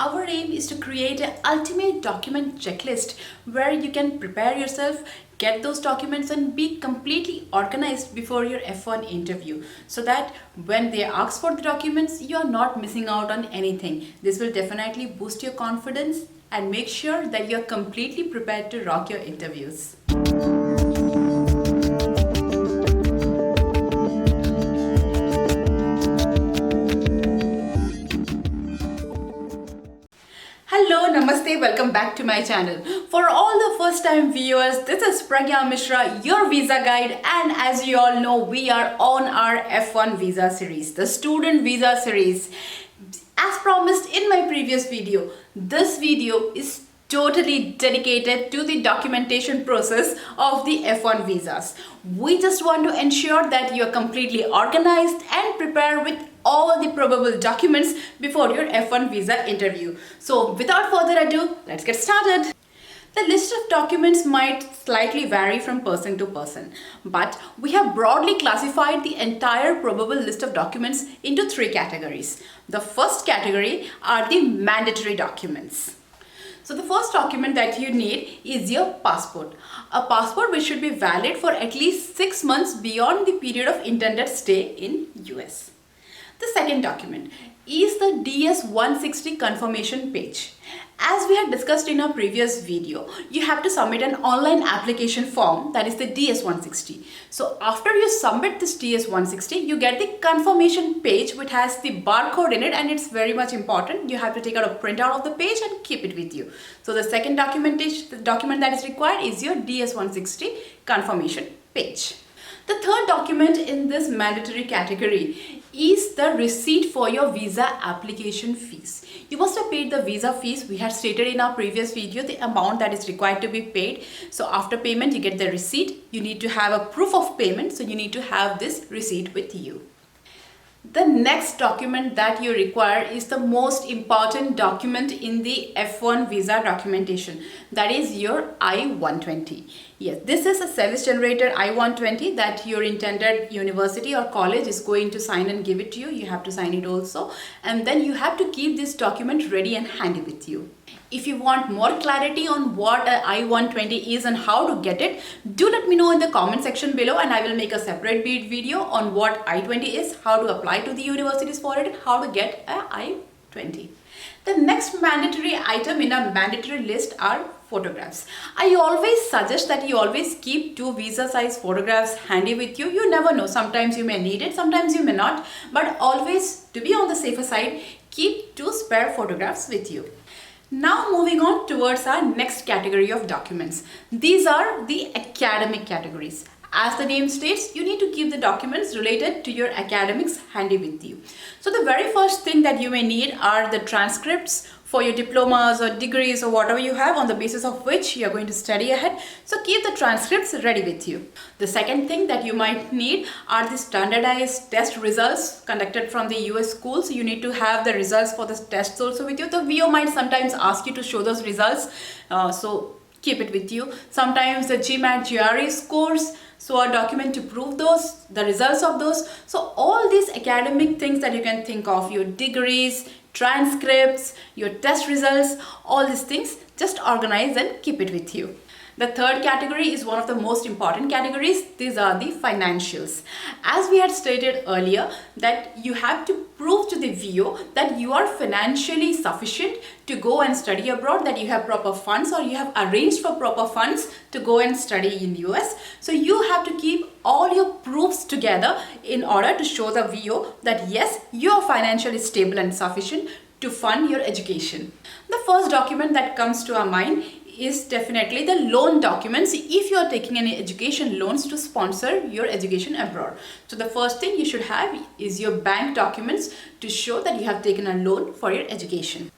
Our aim is to create an ultimate document checklist where you can prepare yourself, get those documents and be completely organized before your F1 interview so that when they ask for the documents, you are not missing out on anything. This will definitely boost your confidence and make sure that you're completely prepared to rock your interviews. Hello, Namaste, welcome back to my channel. For all the first time viewers, this is Pragya Mishra, your visa guide, and as you all know, we are on our F1 visa series, the student visa series. As promised in my previous video, this video is totally dedicated to the documentation process of the F1 visas. We just want to ensure that you're completely organized and prepared with all the probable documents before your F1 visa interview. So without further ado, let's get started. The list of documents might slightly vary from person to person, but we have broadly classified the entire probable list of documents into three categories. The first category are the mandatory documents. So the first document that you need is your passport. A passport which should be valid for at least 6 months beyond the period of intended stay in US. The second document is the DS-160 confirmation page. As we had discussed in our previous video, you have to submit an online application form, that is the DS-160. So after you submit this DS-160, you get the confirmation page which has the barcode in it, and it's very much important. You have to take out a printout of the page and keep it with you. So the second document that is required is your DS-160 confirmation page. The third document in this mandatory category is the receipt for your visa application fees. You must have paid the visa fees. We had stated in our previous video the amount that is required to be paid. So after payment, you get the receipt. You need to have a proof of payment. So you need to have this receipt with you. The next document that you require is the most important document in the F1 visa documentation. That is your I-120. Yes, this is a SEVIS generated I-120 that your intended university or college is going to sign and give it to you. You have to sign it also. And then you have to keep this document ready and handy with you. If you want more clarity on what an I-120 is and how to get it, do let me know in the comment section below, and I will make a separate video on what I-20 is, how to apply to the universities for it, and how to get an I-20. The next mandatory item in a mandatory list are photographs. I always suggest that you always keep 2 visa size photographs handy with you. You never know, sometimes you may need it, sometimes you may not, but always, to be on the safer side, keep 2 spare photographs with you. Now moving on towards our next category of documents. These are the academic categories. As the name states, you need to keep the documents related to your academics handy with you. So the very first thing that you may need are the transcripts for your diplomas or degrees or whatever you have, on the basis of which you are going to study ahead. So keep the transcripts ready with you. The second thing that you might need are the standardized test results conducted from the US schools. So you need to have the results for the tests also with you. The VO might sometimes ask you to show those results. So keep it with you. Sometimes the GMAT GRE scores, so a document to prove those, the results of those. So all these academic things that you can think of, your degrees, transcripts, your test results, all these things, just organize and keep it with you. The third category is one of the most important categories. These are the financials. As we had stated earlier, that you have to prove to the VO that you are financially sufficient to go and study abroad, that you have proper funds or you have arranged for proper funds to go and study in US. So you have to keep all your proofs together in order to show the VO that yes, you are financially stable and sufficient to fund your education. The first document that comes to our mind is definitely the loan documents if you are taking any education loans to sponsor your education abroad. So the first thing you should have is your bank documents to show that you have taken a loan for your education.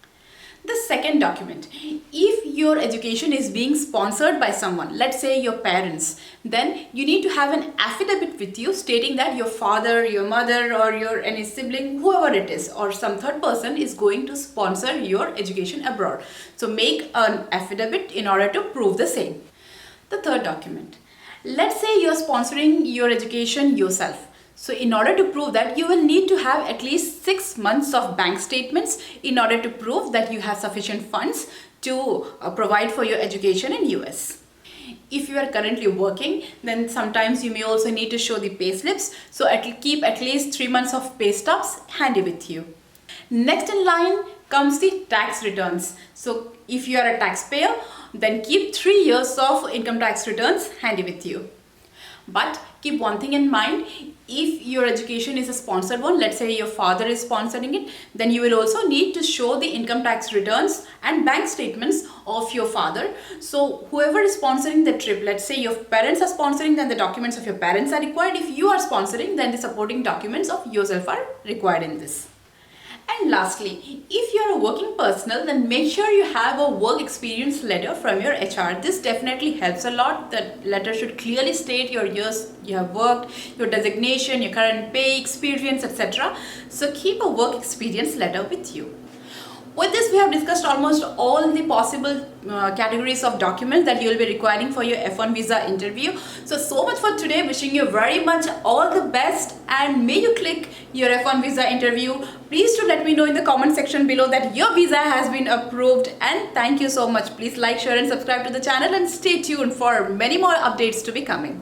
The second document, if your education is being sponsored by someone, let's say your parents, then you need to have an affidavit with you stating that your father, your mother, or your any sibling, whoever it is, or some third person is going to sponsor your education abroad. So make an affidavit in order to prove the same. The third document, let's say you're sponsoring your education yourself. So in order to prove that, you will need to have at least 6 months of bank statements in order to prove that you have sufficient funds to provide for your education in US. If you are currently working, then sometimes you may also need to show the pay slips. So keep at least 3 months of pay stubs handy with you. Next in line comes the tax returns. So if you are a taxpayer, then keep 3 years of income tax returns handy with you. But keep one thing in mind, if your education is a sponsored one, let's say your father is sponsoring it, then you will also need to show the income tax returns and bank statements of your father. So whoever is sponsoring the trip, let's say your parents are sponsoring, then the documents of your parents are required. If you are sponsoring, then the supporting documents of yourself are required in this. And lastly, if you're a working personnel, then make sure you have a work experience letter from your HR. This definitely helps a lot. The letter should clearly state your years you have worked, your designation, your current pay, experience, etc. So keep a work experience letter with you. With this, we have discussed almost all the possible categories of documents that you will be requiring for your F1 visa interview. So much for today. Wishing you very much all the best, and may you click your F1 visa interview. Please do let me know in the comment section below that your visa has been approved, and thank you so much. Please like, share and subscribe to the channel, and stay tuned for many more updates to be coming.